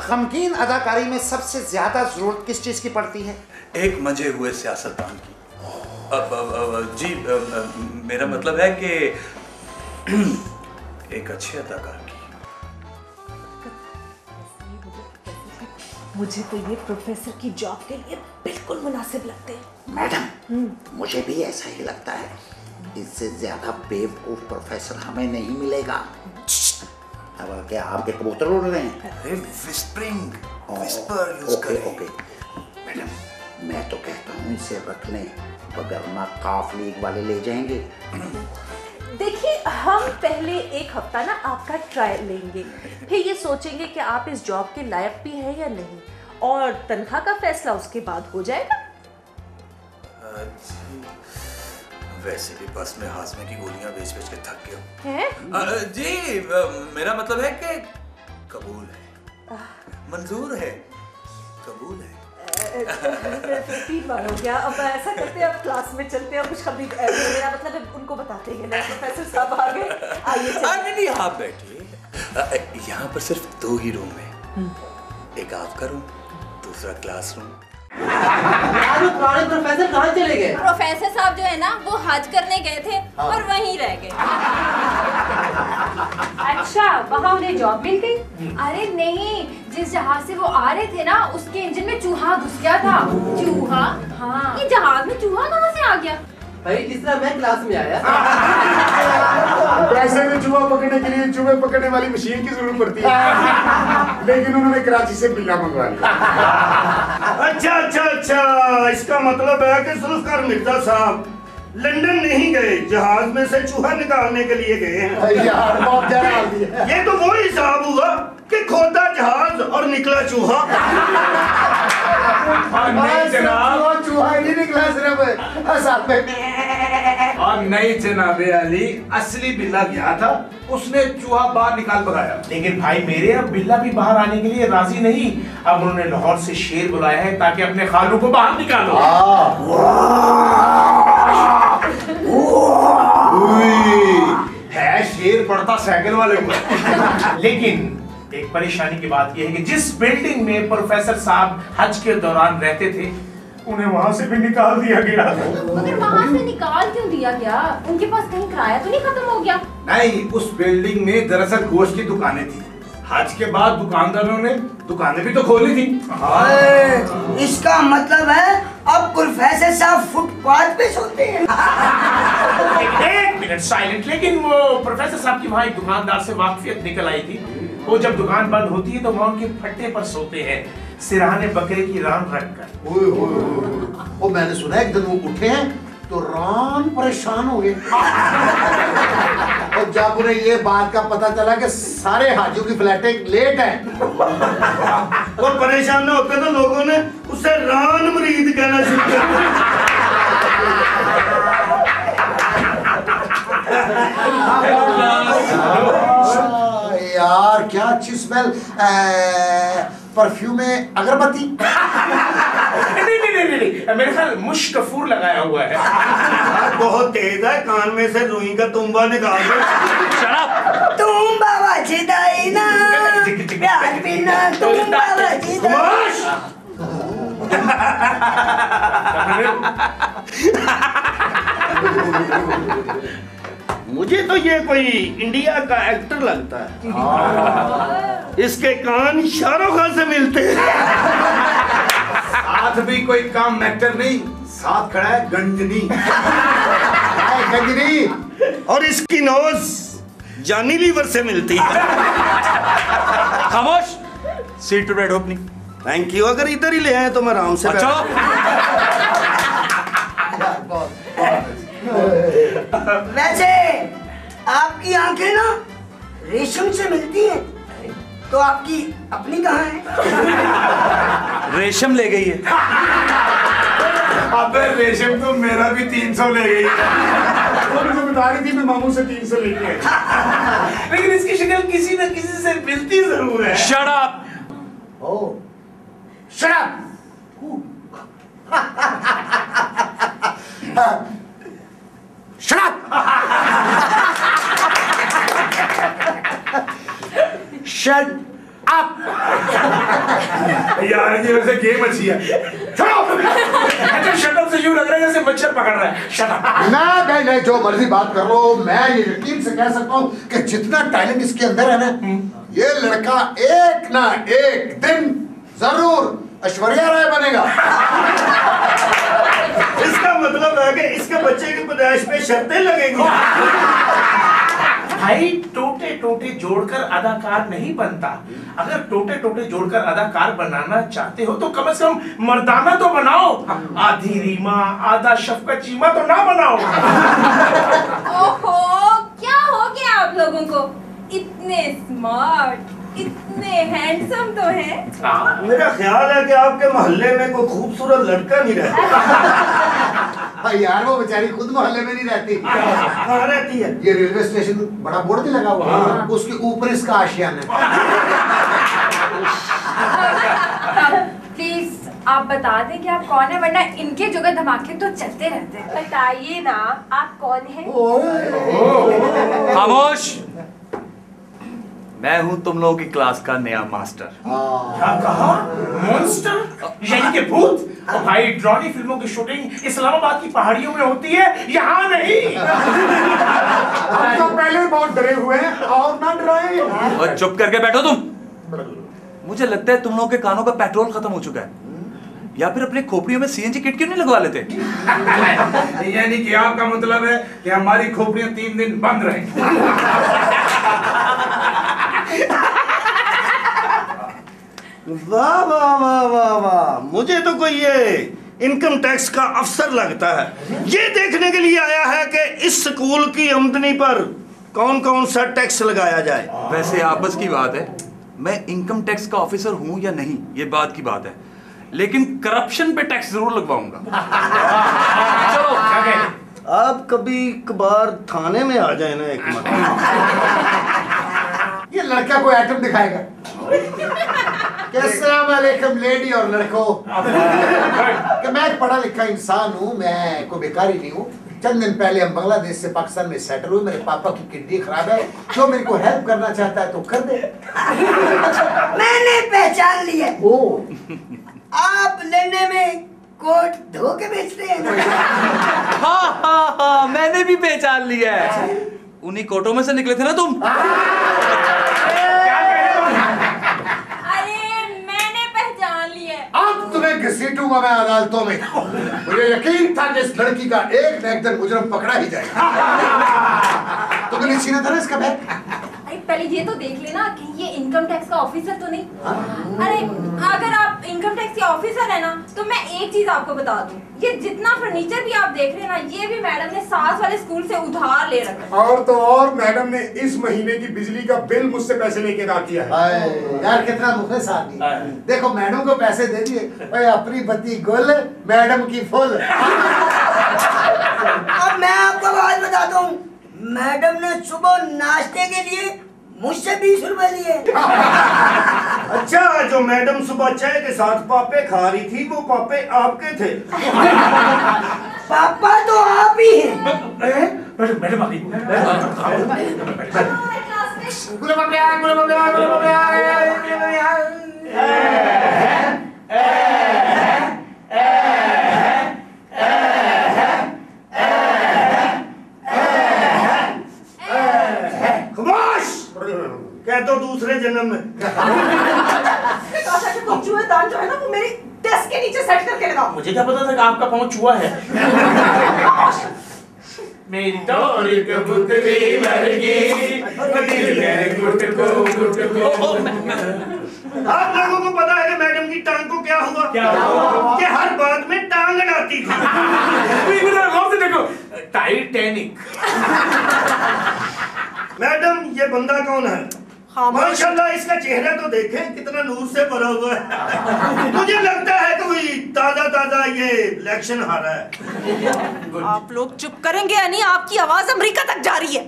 गमगीन अदाकारी में सबसे ज्यादा जरूरत किस चीज की पड़ती है? एक मंजे हुए सियासतदान की। जी मेरा मतलब है कि एक अच्छे अदाकार की। मुझे तो ये प्रोफेसर की जॉब के लिए बिल्कुल मुनासिब लगते हैं। मैडम मुझे भी ऐसा ही लगता है। इससे ज्यादा बेवकूफ प्रोफेसर हमें नहीं मिलेगा। अब क्या आपके कबूतर उड़ रहे हैं? विस्परिंग, विस्पर यूज करें। ओके मैडम, मैं तो कहता हूँ इसे रख लें, वगरना काफ लीग वाले ले जाएंगे। देखिए, हम पहले एक हफ्ता ना आपका ट्रायल लेंगे, फिर ये सोचेंगे कि आप इस जॉब के लायक भी हैं या नहीं, और तनख्वाह का फैसला उसके बाद हो जाएगा। वैसे भी बस में हाजमे की गोलियां बेच बेच के थक गया हैं? जी मेरा मतलब है कि कबूल है, मंजूर है, कबूल है। 3 बार हो गया। अब ऐसा करते हैं, अब क्लास में चलते हैं, कुछ खबरी मेरा मतलब है उनको बताते हैं ना, प्रोफेसर साहब आ गए, आइए चलिए। नहीं आप बैठिए। यहाँ पर सिर्फ 2 ही रूम है, एक आपका रूम, दूसरा क्लास रूम। पुराने प्रोफेसर कहाँ चले गए? प्रोफेसर साहब जो है ना वो हज करने गए थे और वहीं रह गए। अच्छा, वहाँ उन्हें जॉब मिल गई? अरे नहीं, जिस जहाज से वो आ रहे थे ना उसके इंजन में चूहा घुस गया था। चूहा? हाँ। ये जहाज में चूहा कहाँ से आ गया? भाई जिस तरह मैं क्लास में आया। वैसे भी चूहा पकड़ने के लिए चूहे पकड़ने वाली मशीन की जरूरत पड़ती है, लेकिन उन्होंने कराची से बिल्ला मंगवा लिया। अच्छा, इसका मतलब है कि जुल्फकार मिर्जा साहब लंदन नहीं गए, जहाज में से चूहा निकालने के लिए गए हैं। यार बहुत ध्यान दिया। ये तो वो हिसाब हुआ कि खोदा जहाज और निकला चूहा। नहीं जनाब, चूहा ही नहीं निकला, सिर्फ साथ में। और नहीं जनाबे अली, असली बिल्ला गया था, उसने चूहा बाहर निकाल भगाया। लेकिन भाई मेरे, अब बिल्ला भी बाहर आने के लिए राजी नहीं। अब उन्होंने लाहौर से शेर बुलाया है ताकि अपने खालू को बाहर निकालो। है शेर पड़ता साइकिल वाले को। लेकिन एक परेशानी की बात यह है कि जिस बिल्डिंग में प्रोफेसर साहब हज के दौरान रहते थे, उन्हें वहां से भी निकाल दिया गया। मगर वहाँ से निकाल क्यों दिया गया? उनके पास कहीं किराया तो नहीं खत्म हो गया? नहीं, उस बिल्डिंग में दरअसल गोश्त की दुकानें थी। हज के बाद दुकानदारों ने दुकानें भी तो खोली थी। इसका मतलब है अब प्रोफेसर साहब फुटपाथ पे सोते हैं। एक मिनट साइलेंट। लेकिन वो प्रोफेसर साहब की वहाँ एक दुकानदार से वाकफियत निकल आई थी। वो जब दुकान बंद होती है तो वहाँ उनके फट्टे पर सोते हैं, सिरहाने बकरे की रान रखकर। वो मैंने सुना एक दिन वो उठे हैं तो रान परेशान हो गए। और जब उन्हें ये बात का पता चला कि सारे हाजियों की फ्लाइटें लेट हैं, और परेशान न होते तो लोगों ने उसे रान मरीद कहना शुरू कर दिया। यार क्या अच्छी स्मेल। परफ्यूम में अगरबत्ती। नहीं, मेरे ख्याल मुश्क कफूर लगाया हुआ है। बहुत तेज है, कान में से रुई का तुम्बा निकाल दो। शराब। तुम्बा बजदाई ना, प्यार बिना तुम्बा बजदाई। मुझे तो ये कोई इंडिया का एक्टर लगता है। इसके कान शाहरुख खान से मिलते हैं। साथ भी कोई काम एक्टर नहीं, साथ खड़ा है गंजनी। गंजनी। और इसकी नोज जानी लीवर से मिलती है। खामोश। सीट पे बैठो अपनी। Thank you. अगर इधर ही ले आए तो मैं आराम से अच्छा। वैसे आपकी आंखें ना रेशम से मिलती हैं, तो आपकी अपनी कहाँ है? रेशम ले गई है। अबे रेशम तो मेरा भी 300 ले गई। वो मुझे बता रही थी मैं मामू से 300 लेके आया। लेकिन इसकी शक्ल किसी न किसी से मिलती जरूर है। Shut up. Oh shut up. Shut up. Shut up. यार ये वैसे गेम अच्छी है। अच्छा शटअप से यूं लग रहा है जैसे मच्छर पकड़ रहा है। शटअप। नहीं, जो मर्जी बात कर लो, मैं ये यकीन से कह सकता हूँ कि जितना टैलेंट इसके अंदर है ना, ये लड़का एक ना एक दिन जरूर ऐश्वर्या राय बनेगा। इसका मतलब है कि इसके बच्चे की पैदाइश पे शर्तें लगेंगी। भाई टोटे टोटे जोड़कर अदाकार नहीं बनता। अगर टोटे टोटे जोड़कर अदाकार बनाना चाहते हो तो कम से कम मर्दाना तो बनाओ। आधी रीमा आधा शफकत चीमा तो ना बनाओ। ओहो, क्या हो गया आप लोगों को? इतने स्मार्ट, इतने हैंडसम तो हैं। मेरा ख्याल है कि आपके मोहल्ले में कोई खूबसूरत लड़का नहीं रहता। यार वो बेचारी खुद मोहल्ले में नहीं रहती। कहाँ रहती है? ये रेलवे स्टेशन बड़ा बोर्ड नहीं लगा हुआ, उसके ऊपर इसका आशियाना है। प्लीज आप बता दें कि आप कौन है, वरना इनके जुगत धमाके तो चलते रहते हैं। बताइए ना आप कौन हैं? खामोश। मैं हूं तुम लोगों की क्लास का नया मास्टर। क्या कहा? मॉन्स्टर? यानी कि भूत? भाई ड्रानी फिल्मों की शूटिंग इस्लामाबाद की पहाड़ियों में होती है, यहाँ नहीं। हम तो पहले बहुत डरे हुए हैं और ना डराए। और चुप करके बैठो तुम। मुझे लगता है तुम लोगों के कानों का पेट्रोल खत्म हो चुका है, या फिर अपने खोपड़ियों में सीएनजी किट क्यों नहीं लगवा लेते? यानी कि आपका मतलब है कि हमारी खोपड़ियां 3 दिन बंद रहेंगी। वाह वाह वाह वाह वाह, मुझे तो कोई ये इनकम टैक्स का अफसर लगता है। ये देखने के लिए आया है कि इस स्कूल की आमदनी पर कौन कौन सा टैक्स लगाया जाए। वैसे आपस की बात है, मैं इनकम टैक्स का ऑफिसर हूं या नहीं ये बात की बात है, लेकिन करप्शन पे टैक्स जरूर लगवाऊंगा। चलो क्या कहें? आप कभी कभार थाने में आ जाए ना एक मत। ये लड़का को एटम दिखाएगा। अस्सलाम वालेकुम लेडी और लड़कों। कि मैं एक पढ़ा लिखा इंसान हूँ, मैं कोई बेकारी नहीं हूँ। चंद दिन पहले हम बांग्लादेश से पाकिस्तान में सेटल हुए। मेरे पापा की किडनी खराब है, जो मेरे को हेल्प करना चाहता है तो कर दे। मैंने पहचान लिया। ओ, आप लंदन में कोट धो के बेचते हैं। हाँ, मैंने भी पहचान लिया है। उन्हीं कोटों में से निकले थे ना तुम? अरे मैंने पहचान लिया। अब तुम्हें घसीटूंगा मैं अदालतों में। मुझे यकीन था कि इस लड़की का एक न एक दिन मुजरम पकड़ा ही जाएगा। तुमने छीना था ना इसका बैग? पहले ये तो देख लेना कि ये इनकम टैक्स का ऑफिसर तो नहीं। अरे अगर आप इनकम टैक्स के ऑफिसर है ना, तो मैं एक चीज आपको बता दूं, ये जितना फर्नीचर भी आप देख रहे हैं ना, ये भी मैडम ने सास वाले स्कूल से उधार ले रखा है। और तो और मैडम ने इस महीने की बिजली का बिल मुझसे पैसे लेके अदा किया है। यार कितना मुखलिस आदमी। देखो मैडम को पैसे दे दिए, अपनी बत्ती गुल मैडम की फुल। अब मैं आपको बात बताता हूँ, मैडम ने सुबह नाश्ते के लिए मुझसे 20 रुपए लिए। अच्छा, जो मैडम सुबह चाय के साथ पापे खा रही थी, वो पापे आपके थे? पापा तो आप ही हैं। मैडम आ गई। कह दो दूसरे जन्म में। चूहे दान जो है ना, वो मेरी डेस्क के नीचे सेट करके लगाओ। मुझे क्या पता था कि आपका पाँव चूहा है। मेरी डोरी कबूतरी वर्गी, दिल है गुट को। आप लोगों को पता है कि मैडम की टांग को क्या हुआ? क्या हुआ? कि हर बात में टांग अड़ाती थी। गौर से देखो, टाइटैनिक। मैडम, ये बंदा कौन है? माशाल्लाह, इसका चेहरा तो देखें कितना नूर से भरा हुआ है। मुझे लगता है कोई ताजा ये इलेक्शन हारा है। आप लोग चुप करेंगे या नहीं? आपकी आवाज अमेरिका तक जा रही है।